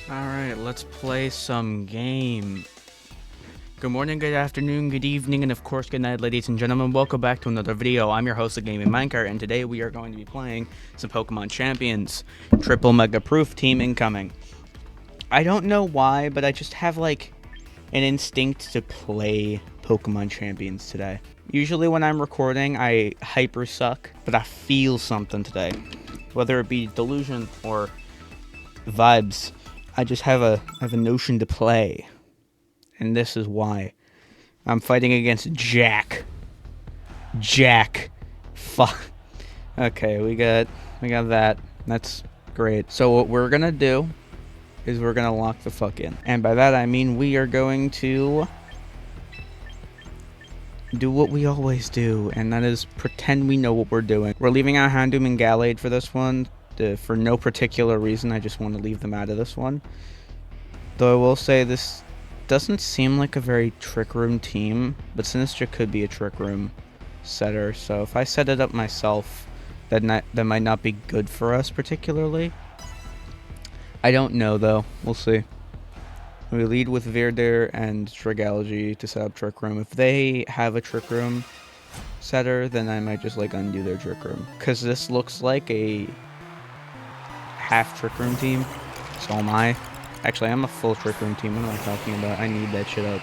Alright, let's play some game. Good morning, good afternoon, good evening, and of course good night, ladies and gentlemen. Welcome back to another video. I'm your host of Gaming Minecart, and today we are going to be playing some Pokemon Champions. Triple Mega Proof team incoming. I don't know why, but I just have like an instinct to play Pokemon Champions today. Usually when I'm recording, I hyper suck, but I feel something today. Whether it be delusion or vibes, I just have a notion to play. And this is why. I'm fighting against Jack. Fuck. Okay, we got that. That's great. So what we're gonna do is we're gonna lock the fuck in. And by that I mean we are going to do what we always do, and that is pretend we know what we're doing. We're leaving out Houndoom and Gallade for this one. For no particular reason, I just want to leave them out of this one. Though I will say this doesn't seem like a very Trick Room team, but Sinistra could be a Trick Room setter, so if I set it up myself, that might not be good for us particularly. I don't know though, we'll see. We lead with Veerdir and Dragalge to set up Trick Room. If they have a Trick Room setter, then I might just like undo their Trick Room. Because this looks like a half Trick Room team, so am I. Actually, I'm a full Trick Room team. What am I talking about? I need that shit up.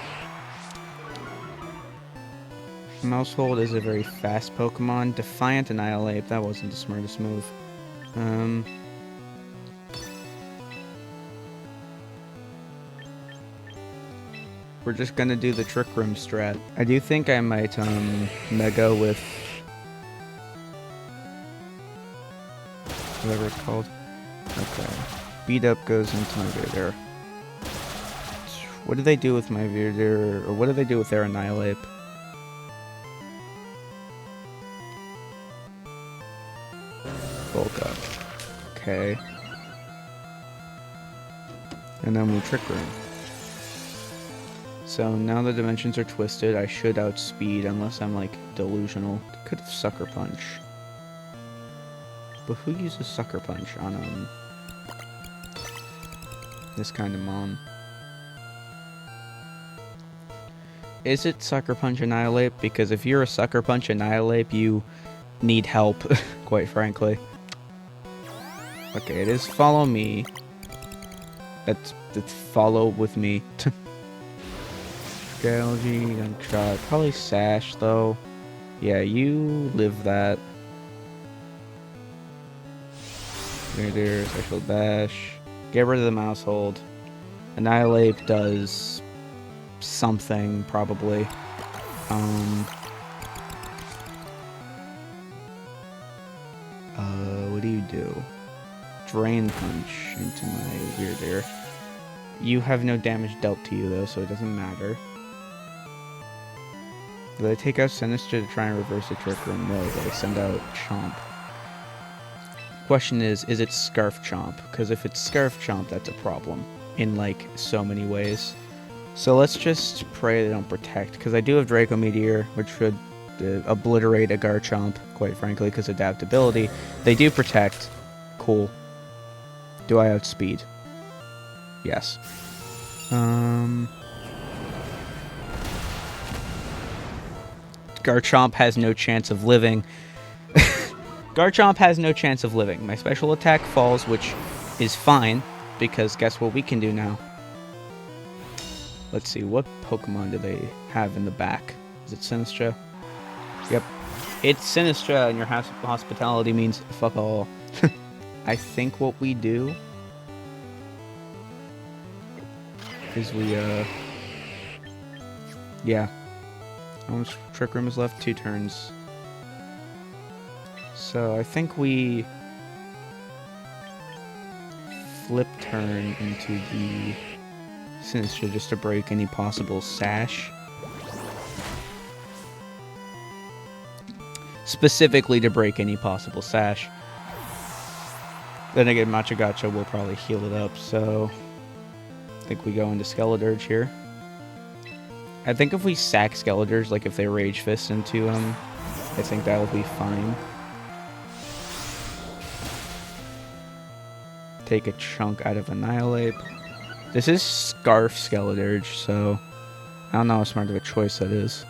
Mousehold is a very fast Pokemon. Defiant Annihilate. That wasn't the smartest move. We're just gonna do the Trick Room strat. I do think I might Mega with whatever it's called. Okay. Beat up goes into my Veerdir. What do they do with my Veerdir, or what do they do with their Annihilate? Bulk up. Okay. And then we Trick Room. So now the dimensions are twisted, I should outspeed unless I'm like delusional. Could have Sucker Punch. But who uses Sucker Punch on this kind of mon? Is it Sucker Punch Annihilate? Because if you're a Sucker Punch Annihilate, you need help, quite frankly. Okay, it is Follow Me. That's follow with me. Dragalge, Gunshot. Probably Sash, though. Yeah, you live that. There's Special Bash. Get rid of the Mousehold. Annihilate does something, probably. What do you do? Drain Punch into my Veerdir. You have no damage dealt to you, though, so it doesn't matter. Do they take out Sinistra to try and reverse the Trick Room? No, they send out Chomp. Question is it Scarf Chomp? Because if it's Scarf Chomp, that's a problem in like so many ways. So let's just pray they don't protect, because I do have Draco Meteor, which should obliterate a Garchomp, quite frankly, because adaptability. They do protect. Cool. Do I outspeed? Yes. Garchomp has no chance of living. Garchomp has no chance of living. My special attack falls, which is fine, because guess what we can do now? Let's see, what Pokemon do they have in the back? Is it Sinistra? Yep. It's Sinistra, and your hospitality means fuck all. I think what we do is we, yeah. How much Trick Room is left? 2 turns. So I think we flip turn into the Sinistra just to break any possible Sash. Specifically to break any possible Sash. Then again, Machagacha will probably heal it up, so I think we go into Skeledirge here. I think if we sack Skeledirge, like if they Rage Fist into him, I think that will be fine. Take a chunk out of Annihilate. This is Scarf Skeledirge, so I don't know how smart of a choice that is.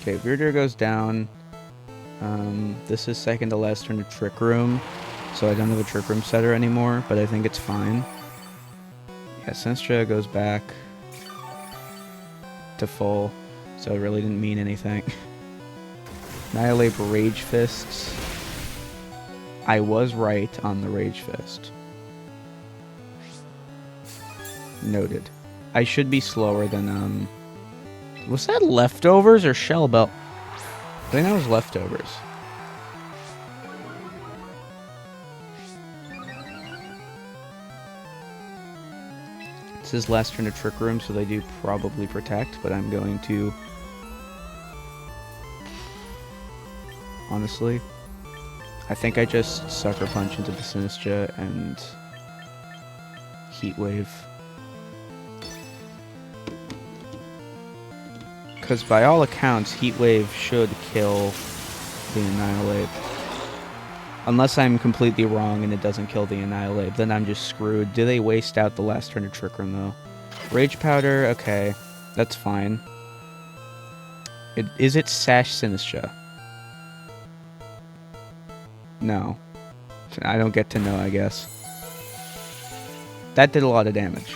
Okay, Weirder goes down. This is second to last turn of Trick Room, so I don't have a Trick Room setter anymore, but I think it's fine. Yeah, Sinistra goes back to full, so it really didn't mean anything. Annihilate Rage Fists. I was right on the Rage Fist. Noted. I should be slower than, was that Leftovers or Shell Belt? I think that was Leftovers. This is last turn of Trick Room, so they do probably protect, but I'm going to... Honestly, I think I just Sucker Punch into the Sinistra and Heat Wave. Because by all accounts, Heat Wave should kill the Annihilate. Unless I'm completely wrong and it doesn't kill the Annihilate, then I'm just screwed. Do they waste out the last turn of Trick Room, though? Rage Powder, okay. That's fine. Is it Sash Sinistra? No. I don't get to know, I guess. That did a lot of damage.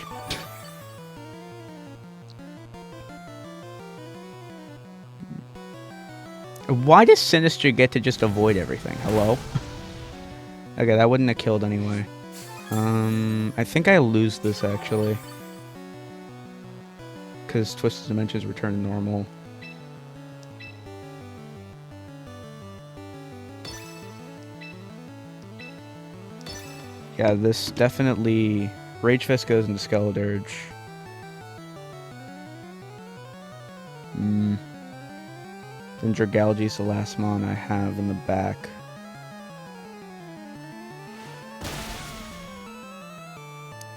Why does Sinistra get to just avoid everything? Hello? Okay, that wouldn't have killed anyway. I think I lose this, actually. Because Twisted Dimensions return to normal. Yeah, this definitely... Rage Fist goes into Skeledirge. Then Dragalge's the last mon I have in the back.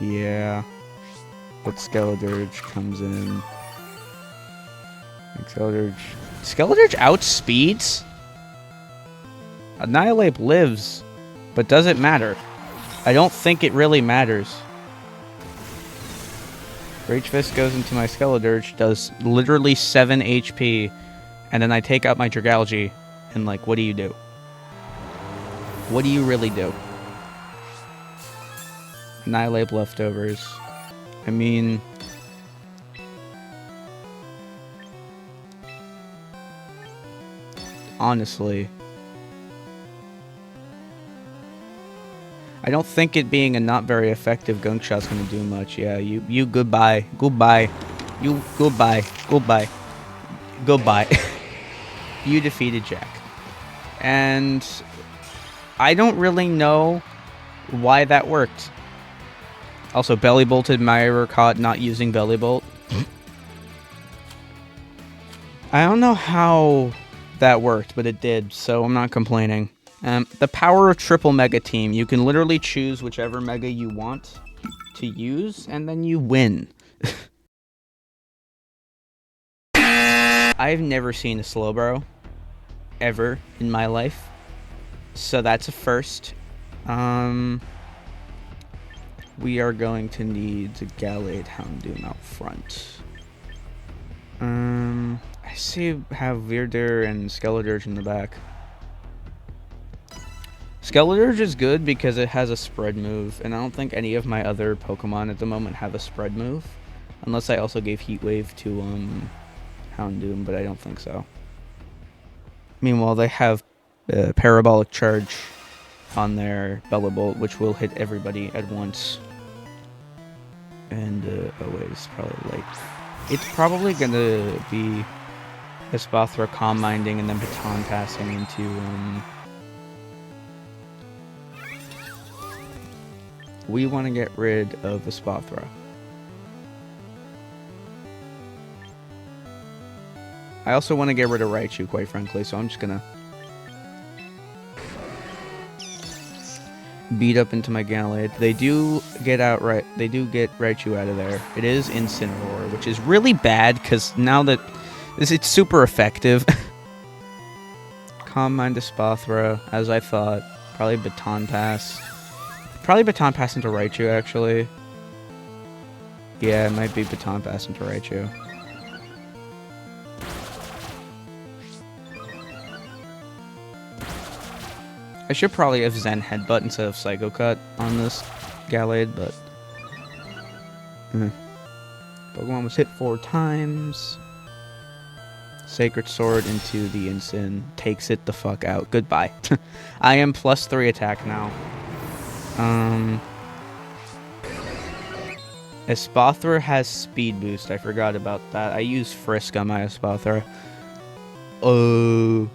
Yeah. But Skeledirge comes in. Skeledirge outspeeds? Annihilate lives, but does it matter? I don't think it really matters. Rage Fist goes into my Skeledirge, does literally 7 HP, and then I take out my Dragalge, and like, what do you do? What do you really do? Annihilate Leftovers. I mean... honestly... I don't think it being a not very effective gunk shot's gonna do much. Yeah, you goodbye. Goodbye. You goodbye. Goodbye. Goodbye. You defeated Jack. And I don't really know why that worked. Also, belly bolted Myra caught not using belly bolt. I don't know how that worked, but it did, so I'm not complaining. The power of triple mega team. You can literally choose whichever mega you want to use, and then you win. I've never seen a Slowbro ever in my life, so that's a first. We are going to need the Gallade Houndoom out front. I see have Weirder and Skeledirge in the back. Skeledirge is good because it has a spread move, and I don't think any of my other Pokemon at the moment have a spread move. Unless I also gave Heat Wave to Houndoom, but I don't think so. Meanwhile, they have Parabolic Charge on their Bellibolt, which will hit everybody at once. And, oh wait, it's probably late. It's probably gonna be Espathra Calm Minding and then Baton Passing into, we want to get rid of Espathra. I also want to get rid of Raichu, quite frankly, so I'm just gonna beat up into my Gallade. They do get Raichu out of there. It is Incineroar, which is really bad because now that it's super effective. Calm Mind Espathra, as I thought. Probably Baton Pass. Probably Baton Pass into Raichu, actually. Yeah, it might be Baton Pass into Raichu. I should probably have Zen Headbutt instead of Psycho Cut on this Gallade, but... Pokemon was hit 4 times. Sacred Sword into the Incin. Takes it the fuck out. Goodbye. I am +3 attack now. Espathra has speed boost. I forgot about that. I use Frisk on my Espathra. The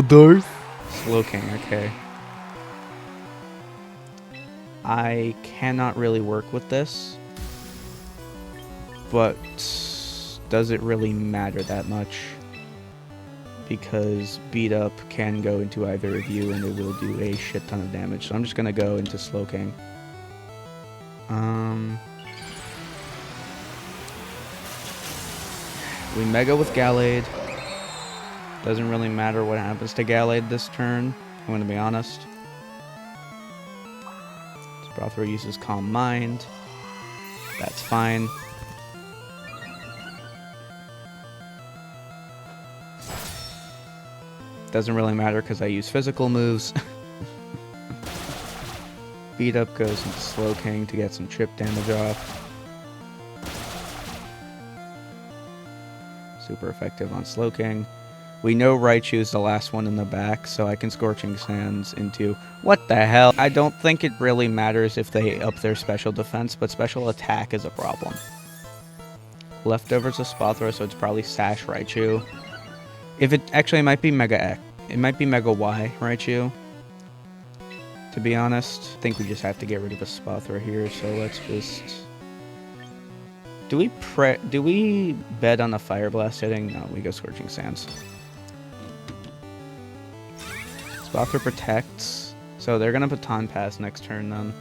Darth? Slowking, okay. I cannot really work with this. But does it really matter that much? Because Beat Up can go into either of you and it will do a shit ton of damage. So I'm just gonna go into Slowking. We Mega with Gallade. Doesn't really matter what happens to Gallade this turn, I'm gonna be honest. Sprathra uses Calm Mind. That's fine. Doesn't really matter because I use physical moves. Beat Up goes into Slowking to get some chip damage off. Super effective on Slowking. We know Raichu is the last one in the back, so I can Scorching Sands into... What the hell? I don't think it really matters if they up their special defense, but special attack is a problem. Leftovers of Spathra, so it's probably Sash Raichu. If it... Actually, it might be Mega X. It might be Mega Y Raichu. To be honest. I think we just have to get rid of a Spathra here, so let's just... Do we bet on a Fire Blast hitting? No, we go Scorching Sands. Spathra protects, so they're gonna Baton Pass next turn then.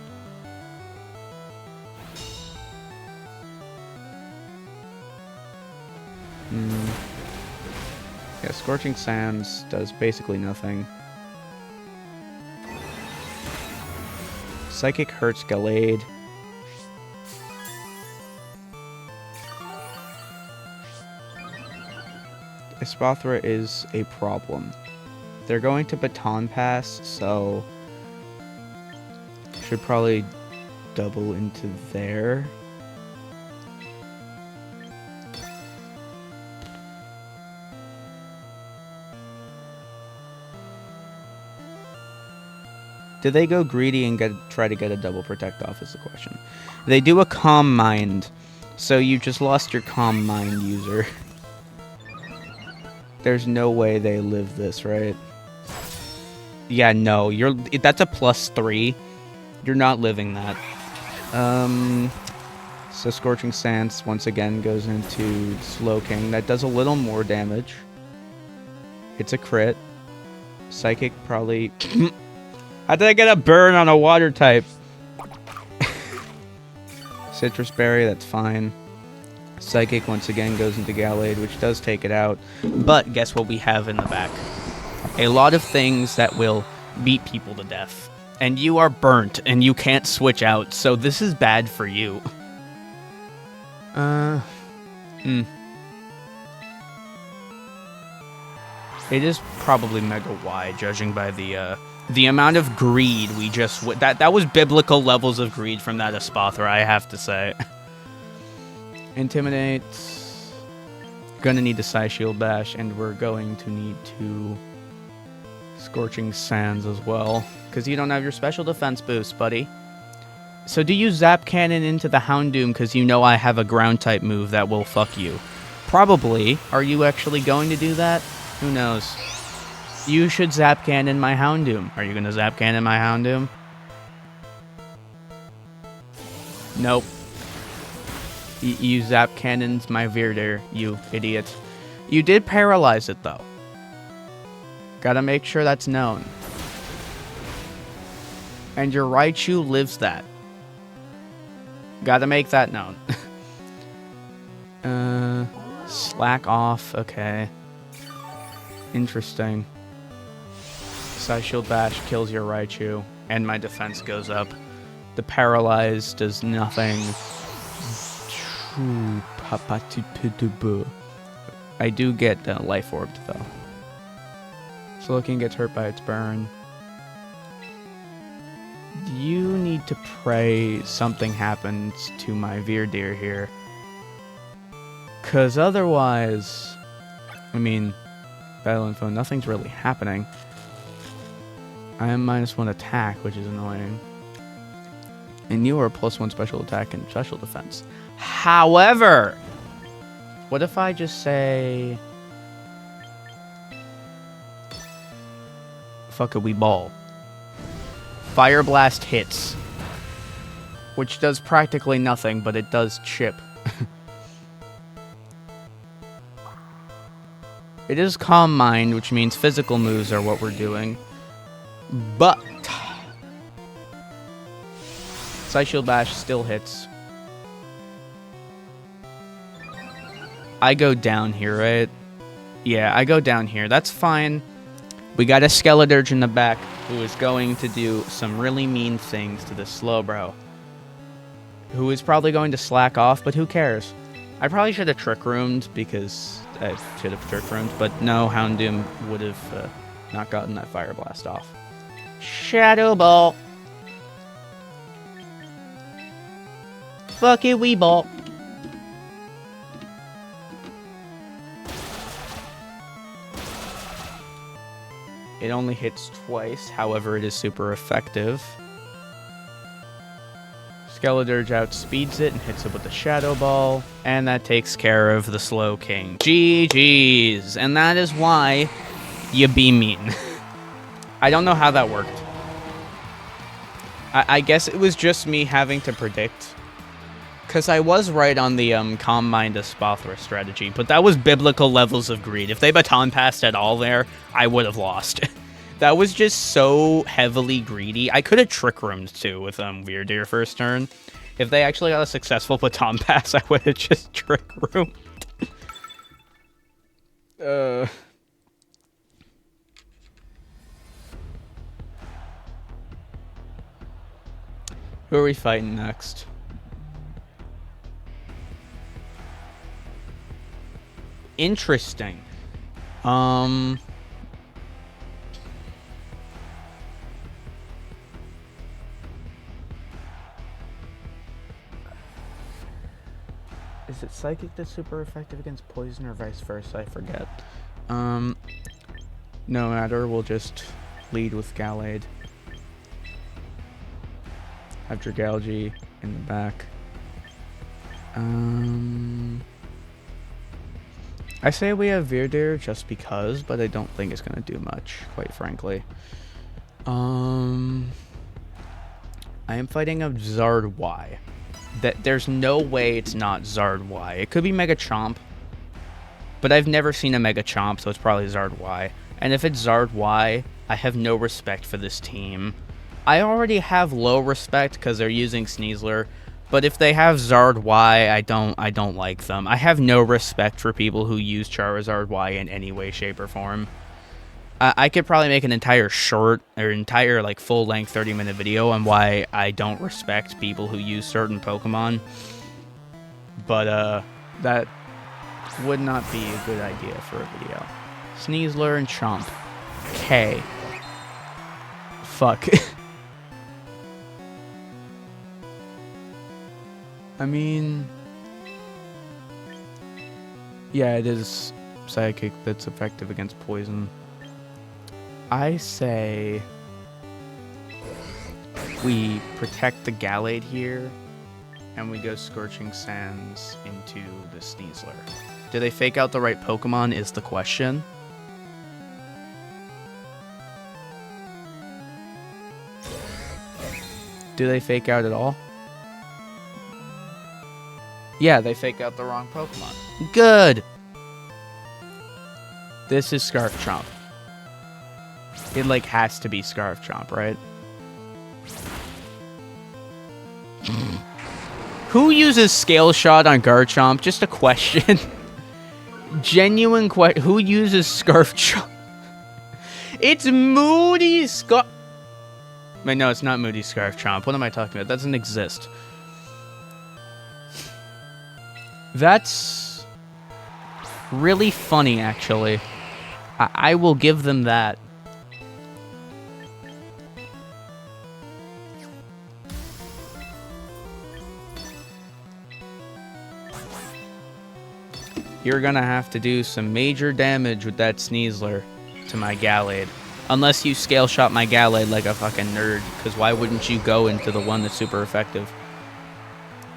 Yeah, Scorching Sands does basically nothing. Psychic hurts Gallade. Espathra is a problem. They're going to Baton Pass, so should probably double into there. Do they go greedy and try to get a double protect off is the question. They do a Calm Mind, so you just lost your Calm Mind user. There's no way they live this, right? Yeah, no, that's a +3. You're not living that. So Scorching Sands once again goes into Slowking. That does a little more damage. It's a crit. Psychic probably... How did I get a burn on a water type? Citrus Berry, that's fine. Psychic once again goes into Gallade, which does take it out. But guess what we have in the back? A lot of things that will beat people to death. And you are burnt, and you can't switch out, so this is bad for you. It is probably Mega Y, judging by the amount of greed we just... That was biblical levels of greed from that Espathra, I have to say. Intimidate. Gonna need the Psy Shield Bash, and we're going to need to... Scorching Sands as well. Because you don't have your special defense boost, buddy. So do you Zap Cannon into the Houndoom because you know I have a ground type move that will fuck you? Probably. Are you actually going to do that? Who knows? You should Zap Cannon my Houndoom. Are you going to Zap Cannon my Houndoom? Nope. You Zap Cannons my Veerder, you idiot. You did paralyze it, though. Gotta make sure that's known. And your Raichu lives that. Gotta make that known. Slack off, okay. Interesting. Side Shield Bash kills your Raichu, and my defense goes up. The Paralyze does nothing. I do get Life Orbed, though. Slowking gets hurt by its burn. You need to pray something happens to my Veerdeer here. Because otherwise, I mean, battle info, nothing's really happening. I am -1 attack, which is annoying. And you are +1 special attack and special defense. However, what if I just say, fuck it, we ball. Fire Blast hits, which does practically nothing, but it does chip. It is Calm Mind, which means physical moves are what we're doing. But Side Shield Bash still hits. I go down here, right? Yeah, I go down here. That's fine. We got a Skeledirge in the back who is going to do some really mean things to this Slowbro. Who is probably going to slack off, but who cares? I probably should have Trick Roomed because I should have Trick Roomed, but no, Houndoom would have not gotten that Fire Blast off. Shadow Ball. Fuck it, we ball. It only hits twice, however, it is super effective. Skeledirge outspeeds it and hits it with the Shadow Ball, and that takes care of the Slow King. GG's, and that is why you be mean. I don't know how that worked. I guess it was just me having to predict. Because I was right on the Calm Mind Espathra strategy, but that was biblical levels of greed. If they baton passed at all there, I would have lost. That was just so heavily greedy. I could have Trick Roomed too with Veerdeer first turn. If they actually got a successful baton pass, I would have just Trick Roomed. Who are we fighting next? Interesting. Is it Psychic that's super effective against poison or vice versa? I forget. No matter, we'll just lead with Gallade. Have Dragalge in the back. I say we have Veerdeer just because, but I don't think it's going to do much, quite frankly. I am fighting a Zard Y. There's no way it's not Zard Y. It could be Mega Chomp, but I've never seen a Mega Chomp, so it's probably Zard Y. And if it's Zard Y, I have no respect for this team. I already have low respect because they're using Sneasler. But if they have Zard Y, I don't like them. I have no respect for people who use Charizard Y in any way, shape, or form. I could probably make an entire short, or entire, like, full-length 30-minute video on why I don't respect people who use certain Pokemon. But, that would not be a good idea for a video. Sneasler and Chomp. K. Fuck. I mean, yeah, it is Psychic that's effective against poison. I say we protect the Gallade here, and we go Scorching Sands into the Sneasler. Do they fake out the right Pokemon is the question. Do they fake out at all? Yeah, they fake out the wrong Pokemon. Good! This is Scarf Chomp. It, like, has to be Scarf Chomp, right? Who uses Scale Shot on Garchomp? Just a question. Genuine question. Who uses Scarf Chomp? It's Moody Scarf. Wait, no, it's not Moody Scarf Chomp. What am I talking about? That doesn't exist. That's really funny, actually. I will give them that. You're gonna have to do some major damage with that Sneasler to my Gallade. Unless you scale shot my Gallade like a fucking nerd, because why wouldn't you go into the one that's super effective?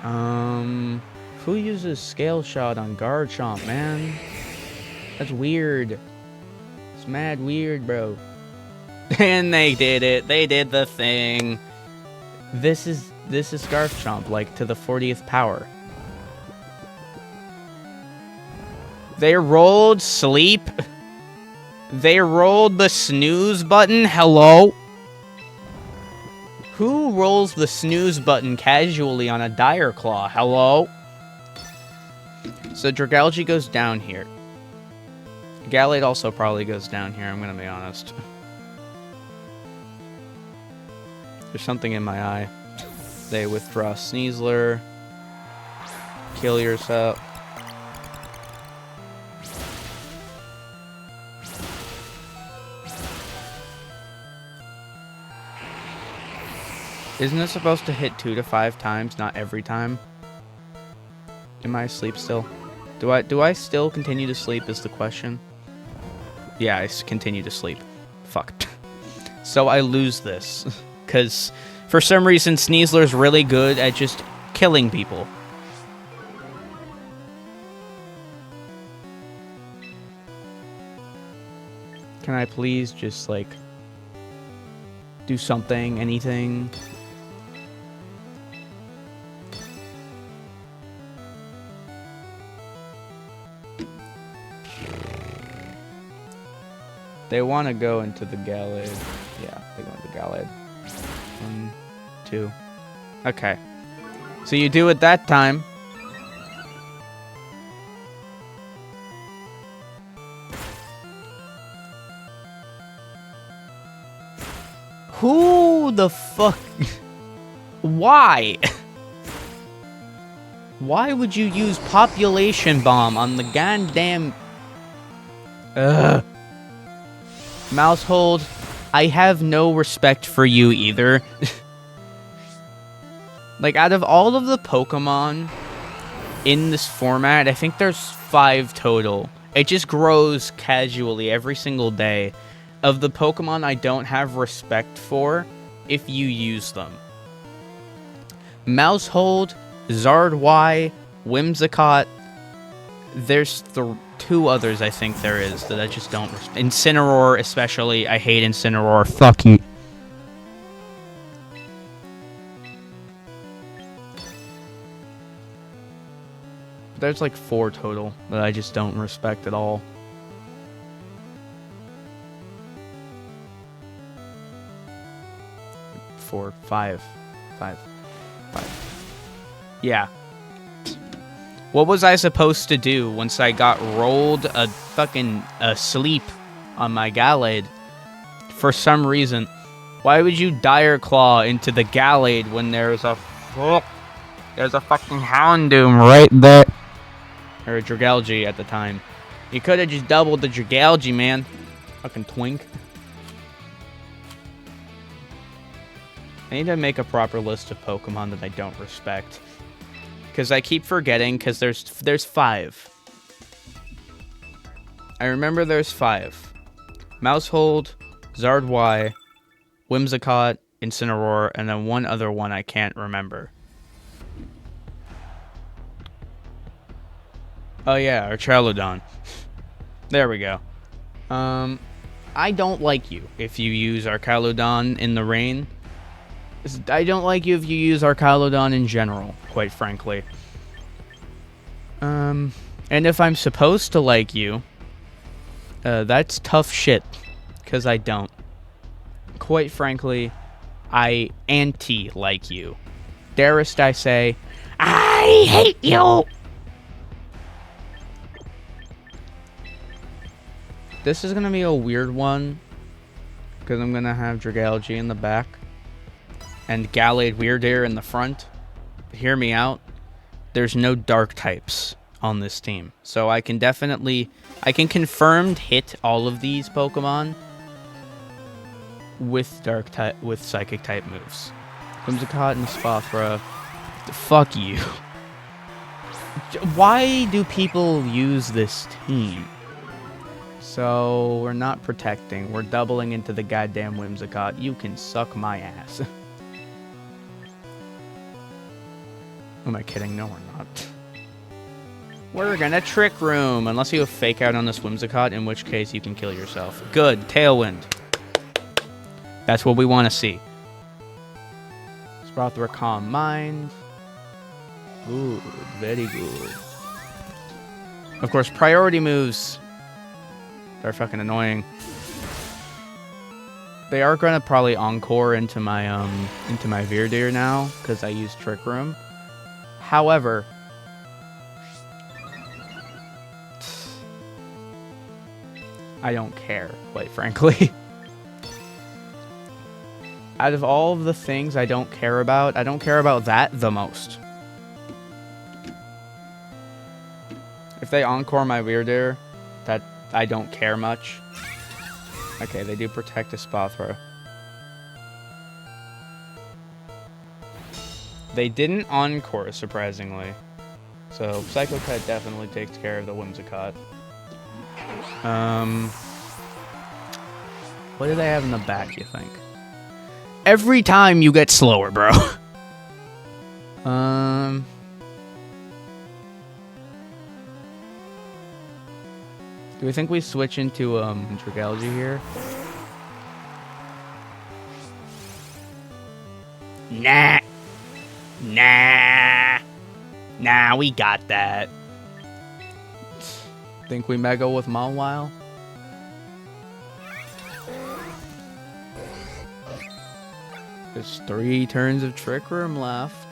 Who uses scale shot on Garchomp, man? That's weird. It's mad weird, bro. And they did it. They did the thing. This is Scarf Chomp, like to the 40th power. They rolled sleep. They rolled the snooze button. Hello? Who rolls the snooze button casually on a Dire Claw? Hello? So Dragalge goes down here. Gallade also probably goes down here, I'm gonna be honest. There's something in my eye. They withdraw Sneasler. Kill yourself. Isn't it supposed to hit 2 to 5 times, not every time? Am I asleep still? Do I still continue to sleep is the question? Yeah, I continue to sleep. Fuck. So I lose this. Because for some reason Sneasler's really good at just killing people. Can I please just, like, do something, anything? They want to go into the Gallade. Yeah, they go into Gallade. 1, 2. Okay. So you do it that time. Who the fuck? Why? Why would you use Population Bomb on the goddamn... Ugh. Mousehold, I have no respect for you either. Like, out of all of the Pokemon in this format, I think there's 5 total. It just grows casually every single day. Of the Pokemon I don't have respect for if you use them. Mousehold, Zardwai, Whimsicott. There's 2 others I think there is that I just don't respect. Incineroar especially. I hate Incineroar. Fuck you. There's like 4 total that I just don't respect at all. Five. Yeah. What was I supposed to do once I got rolled a fucking sleep on my Gallade? For some reason. Why would you Dire Claw into the Gallade when there's a fucking Houndoom right there? Or a Dragalge at the time. You could have just doubled the Dragalge, man. Fucking twink. I need to make a proper list of Pokemon that I don't respect. Because I keep forgetting, because there's 5. I remember there's 5. Mousehold, Zardwai, Whimsicott, Incineroar, and then one other one I can't remember. Oh yeah, Archaludon. There we go. I don't like you if you use Archaludon in the rain. I don't like you if you use Archaludon in general, quite frankly. And if I'm supposed to like you, that's tough shit, because I don't. Quite frankly, I anti-like you. Darest I say, I hate you! This is gonna be a weird one, Because I'm going to have Dragalge in the back. And Gallade Weirdeer in the front. Hear me out. There's no dark types on this team. So I can definitely... I can confirmed hit all of these Pokemon with dark type, with psychic type moves. Whimsicott and Spathra. Fuck you. Why do people use this team? So we're not protecting. We're doubling into the goddamn Whimsicott. You can suck my ass. Who am I kidding? No, we're not. We're gonna Trick Room. Unless you have Fake Out on this Whimsicott, in which case you can kill yourself. Good. Tailwind. That's what we want to see. Spathra Calm Mind. Good. Very good. Of course, priority moves are fucking annoying. They are gonna probably Encore into my Veerdeer now, because I use Trick Room. However, I don't care, quite frankly. Out of all of the things I don't care about that the most. If they Encore my Weirdeer, that I don't care much. Okay, they do protect a Spathra. They didn't Encore, surprisingly. So, Psycho Cut definitely takes care of the Whimsicott. What do they have in the back, you think? Every time you get slower, bro. Do we think we switch into Dragalge here? Nah. Nah, we got that. Think we Mega with Mawile? There's 3 turns of Trick Room left.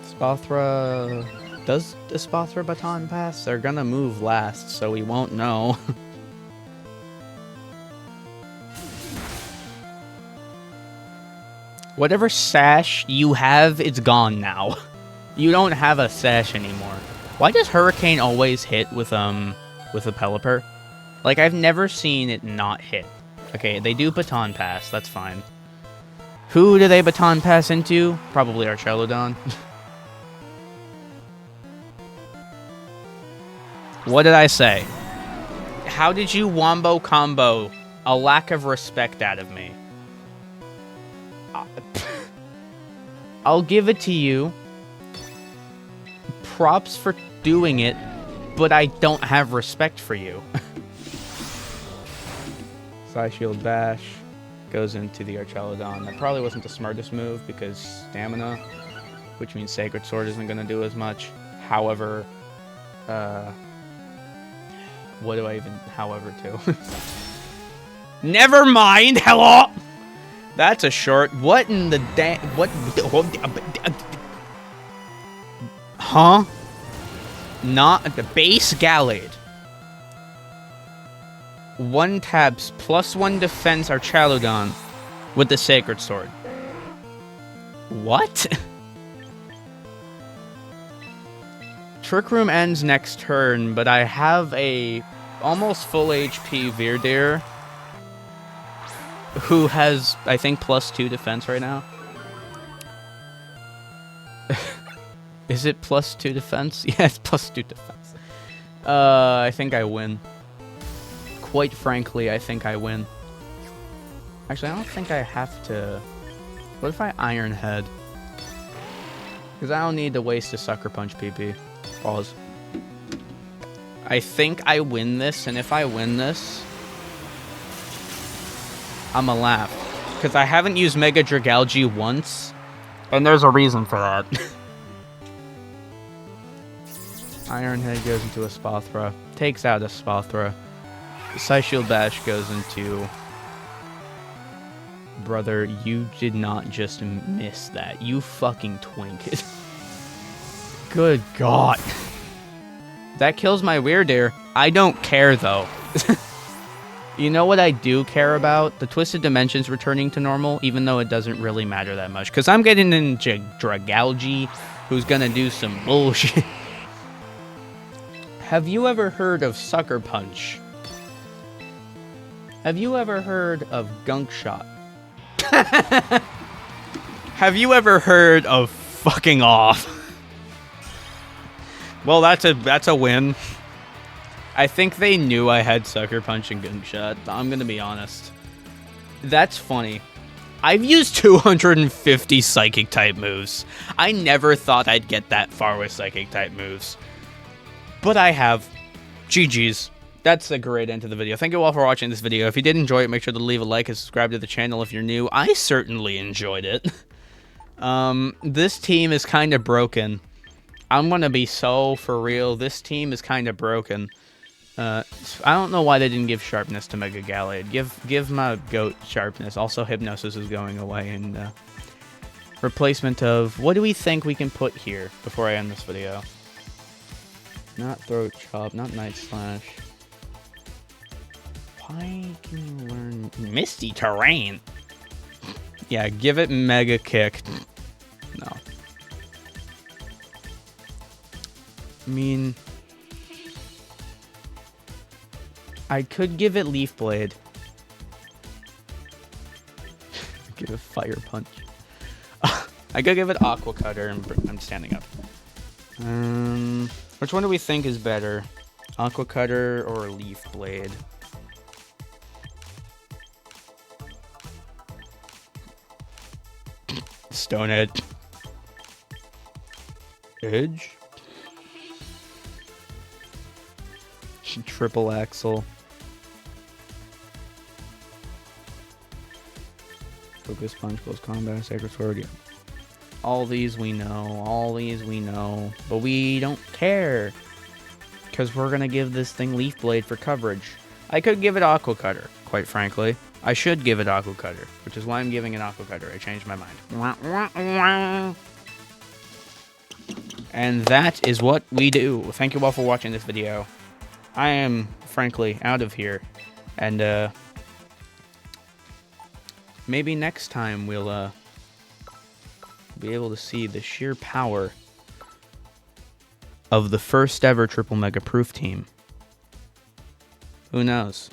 Spathra... Does the Spathra Baton pass? They're gonna move last, so we won't know. Whatever sash you have, it's gone now. You don't have a sash anymore. Why does Hurricane always hit with a Pelipper? Like, I've never seen it not hit. Okay, they do Baton Pass, that's fine. Who do they Baton Pass into? Probably Archelodon. What did I say? How did you Wombo combo a lack of respect out of me? I'll give it to you. Props for doing it, but I don't have respect for you. Side Shield Bash goes into the Archelodon. That probably wasn't the smartest move because stamina, which means Sacred Sword isn't going to do as much. However, what do I even however to? Never mind. Hello. That's a short. What in the what? Huh? Not the base Gallade. 1 tabs +1 defense Archelodon with the Sacred Sword. What? Trick Room ends next turn, but I have a almost full HP Veerdeer who has, I think, +2 defense right now. Is it +2 defense? Yeah, it's +2 defense. I think I win. Quite frankly, I think I win. Actually, I don't think I have to... What if I Iron Head? Because I don't need to waste a Sucker Punch PP. Pause. I think I win this, and if I win this, I'ma laugh. Because I haven't used Mega Dragalge once, and there's a reason for that. Iron Head goes into a Spathra. Takes out a Spathra. Side Shield Bash goes into Brother, you did not just miss that. You fucking twinked. Good God. That kills my Weirdeer. I don't care, though. You know what I do care about? The Twisted Dimensions returning to normal, even though it doesn't really matter that much. Because I'm getting in Dragalge, who's gonna do some bullshit. Have you ever heard of Sucker Punch? Have you ever heard of Gunk Shot? Have you ever heard of Fucking Off? Well, that's a win. I think they knew I had Sucker Punch and Gunk Shot. I'm gonna be honest. That's funny. I've used 250 Psychic type moves. I never thought I'd get that far with Psychic type moves. But I have. GG's. That's a great end to the video. Thank you all for watching this video. If you did enjoy it, make sure to leave a like and subscribe to the channel if you're new. I certainly enjoyed it. This team is kind of broken. I'm gonna be so for real. This team is kind of broken. I don't know why they didn't give sharpness to Mega Gallade. Give my goat sharpness. Also, hypnosis is going away, and replacement of what do we think we can put here before I end this video? Not throat chop, not night slash. Why can you learn Misty Terrain? Yeah, give it Mega Kick. No. I mean, I could give it Leaf Blade. Give it Fire Punch. I could give it Aqua Cutter. I'm standing up. Which one do we think is better? Aqua Cutter or Leaf Blade? Stone Edge. Edge? Triple Axle. Focus Punch, Close Combat, Sacred Sword. Yeah. All these we know. All these we know. But we don't care. Because we're going to give this thing Leaf Blade for coverage. I could give it Aqua Cutter, quite frankly. I should give it Aqua Cutter, which is why I'm giving it Aqua Cutter. I changed my mind. And that is what we do. Thank you all for watching this video. I am, frankly, out of here. And, maybe next time we'll, be able to see the sheer power of the first ever Triple Mega Proof team. Who knows?